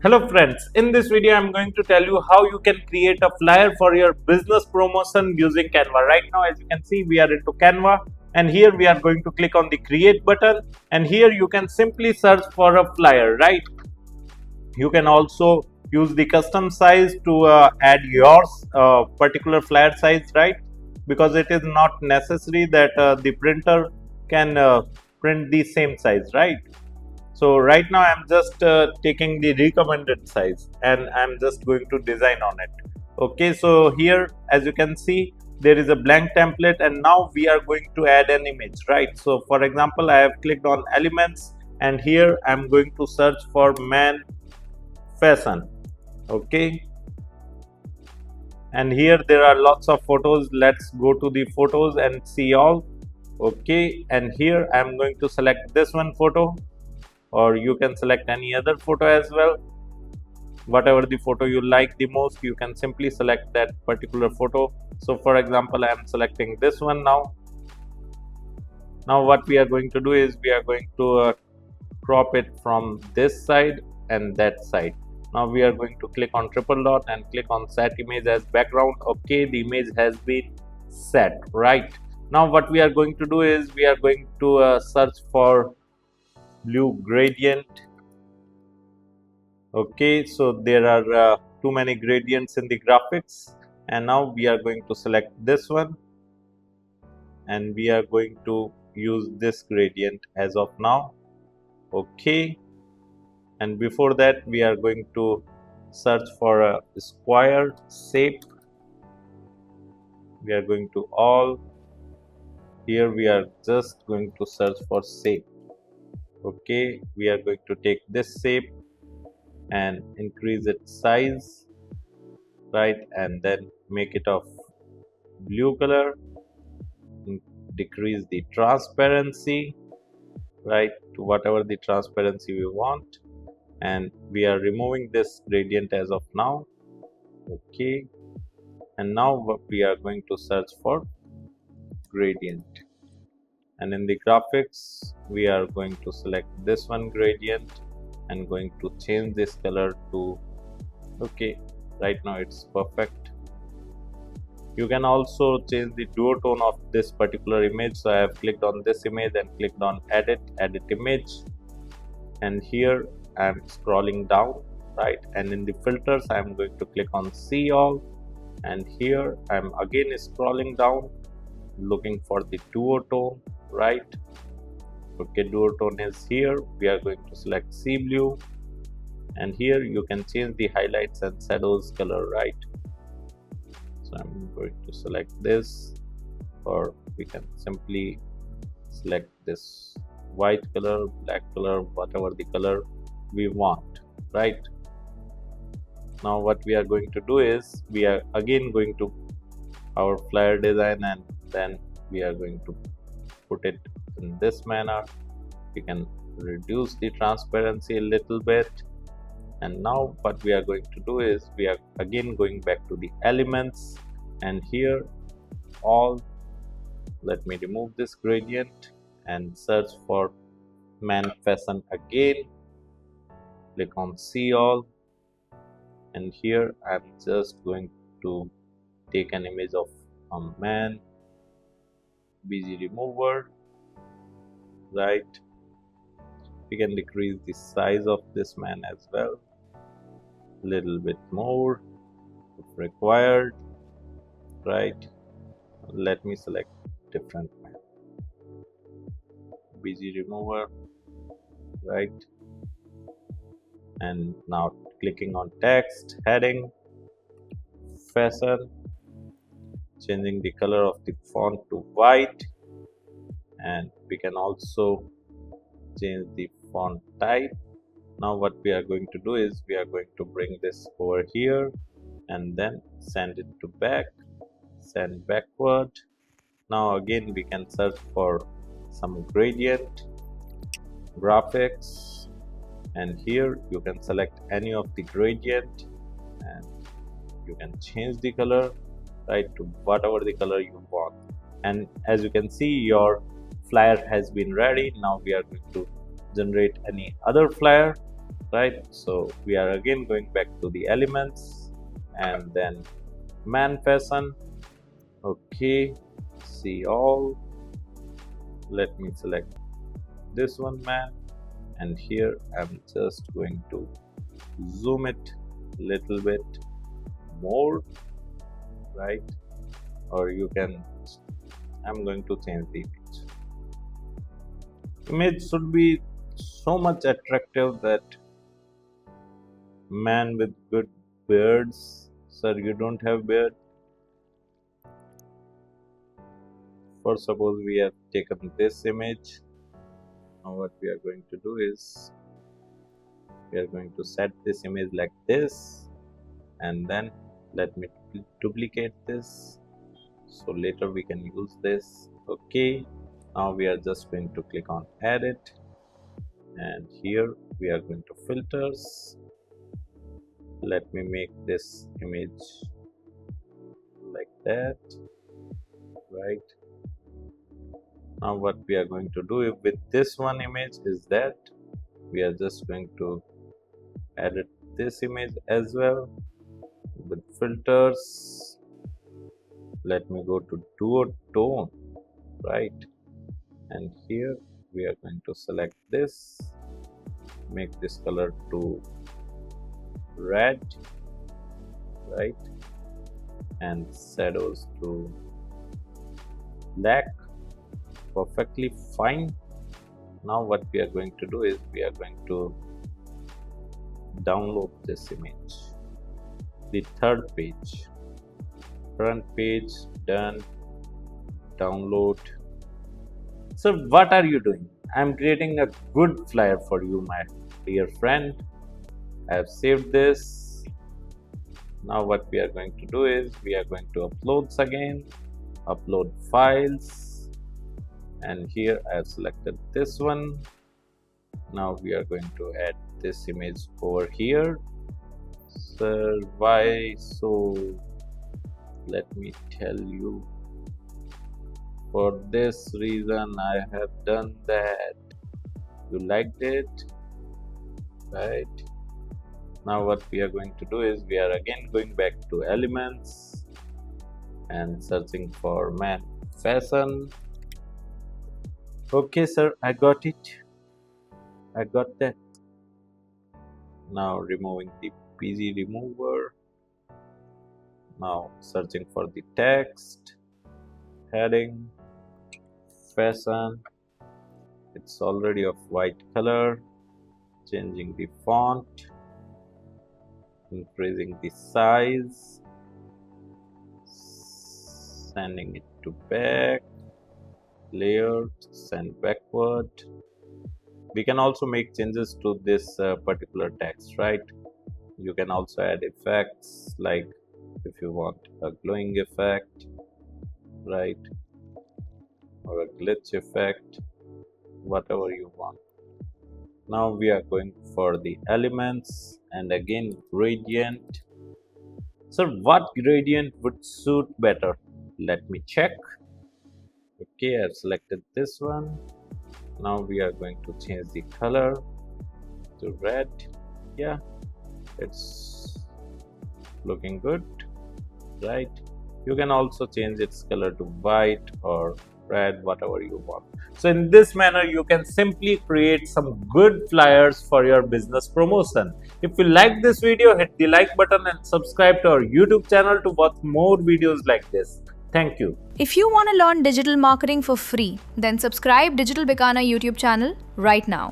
Hello friends, in this video I'm going to tell you how you can create a flyer for your business promotion using Canva. Right now as you can see we are into Canva and here we are going to click on the create button and here you can simply search for a flyer, right? You can also use the custom size to add your particular flyer size, right? Because it is not necessary that the printer can print the same size, right? So right now I'm just taking the recommended size and I'm just going to design on it. Okay, so here as you can see there is a blank template and now we are going to add an image, right? So for example I have clicked on elements and here I'm going to search for man fashion. Okay, and here there are lots of photos. Let's go to the photos and see all. Okay, and here I'm going to select this one photo, or you can select any other photo as well. Whatever the photo you like the most, you can simply select that particular photo. So for example I am selecting this one now. Now what we are going to do is we are going to crop it from this side and that side. Now we are going to click on triple dot and click on set image as background. Okay, the image has been set, right? Now what we are going to do is we are going to search for blue gradient. Okay, so there are too many gradients in the graphics and now we are going to select this one and we are going to use this gradient as of now. Okay, and before that we are going to search for a square shape. We are going to all, here we are just going to search for shape. Okay, we are going to take this shape and increase its size, right, and then make it of blue color, decrease the transparency, right, to whatever the transparency we want, and we are removing this gradient as of now. Okay, and now what we are going to search for gradient, and in the graphics we are going to select this one gradient and going to change this color to, okay, right now it's perfect. You can also change the duotone of this particular image. So I have clicked on this image and clicked on edit image, and here I am scrolling down, right, and in the filters I am going to click on see all, and here I am again scrolling down looking for the duotone, right? Okay, duotone is here. We are going to select sea blue and here you can change the highlights and shadows color, right? So I'm going to select this, or we can simply select this white color, black color, whatever the color we want, right? Now what we are going to do is we are again going to our flyer design and then we are going to put it in this manner. We can reduce the transparency a little bit, and now what we are going to do is we are again going back to the elements and here all, let me remove this gradient and search for man fashion again, click on see all, and here I'm just going to take an image of a man, busy remover, right? We can decrease the size of this man as well, a little bit more if required, right? Let me select different man, busy remover, right? And now clicking on text heading, fashion, changing the color of the font to white, and we can also change the font type. Now what we are going to do is we are going to bring this over here and then send it to back, send backward. Now again we can search for some gradient, graphics, and here you can select any of the gradient and you can change the color, right, to whatever the color you want. And as you can see your flyer has been ready. Now we are going to generate any other flyer. right? So we are again going back to the elements and then man fashion. Okay, see all. Let me select this one man, and here I'm just going to zoom it little bit more, right? Or you can, I'm going to change the image. Image should be so much attractive that man with good beards. Sir, you don't have beard? For suppose we have taken this image. Now what we are going to do is we are going to set this image like this, and then let me duplicate this so later we can use this. Okay, now we are just going to click on edit, and here we are going to filters. Let me make this image like that, right? Now what we are going to do with this one image is that we are just going to edit this image as well with filters. Let me go to Duotone, right? And here we are going to select this, make this color to red, right? And shadows to black. Perfectly fine. Now what we are going to do is we are going to download this image. The third page, front page done, download. So what are you doing? I'm creating a good flyer for you, my dear friend. I have saved this. Now what we are going to do is we are going to upload again, upload files, and here I have selected this one. Now we are going to add this image over here. Sir, why so? Let me tell you. For this reason I have done that. You liked it, right? Now what we are going to do is we are again going back to elements and searching for man fashion. Okay, sir, I got it. I got that. Now removing the PG remover. Now searching for the text, heading, fashion. It's already of white color. Changing the font, increasing the size, sending it to back, layered, send backward. We can also make changes to this particular text, right? You can also add effects, like if you want a glowing effect, right, or a glitch effect, whatever you want. Now we are going for the elements and again gradient. So what gradient would suit better? Let me check. Okay, I've selected this one. Now we are going to change the color to red. Yeah, it's looking good, right? You can also change its color to white or red, whatever you want. So in this manner you can simply create some good flyers for your business promotion. If you like this video, hit the like button and subscribe to our YouTube channel to watch more videos like this. Thank you. If you want to learn digital marketing for free, then subscribe Digital Bikana YouTube channel right now.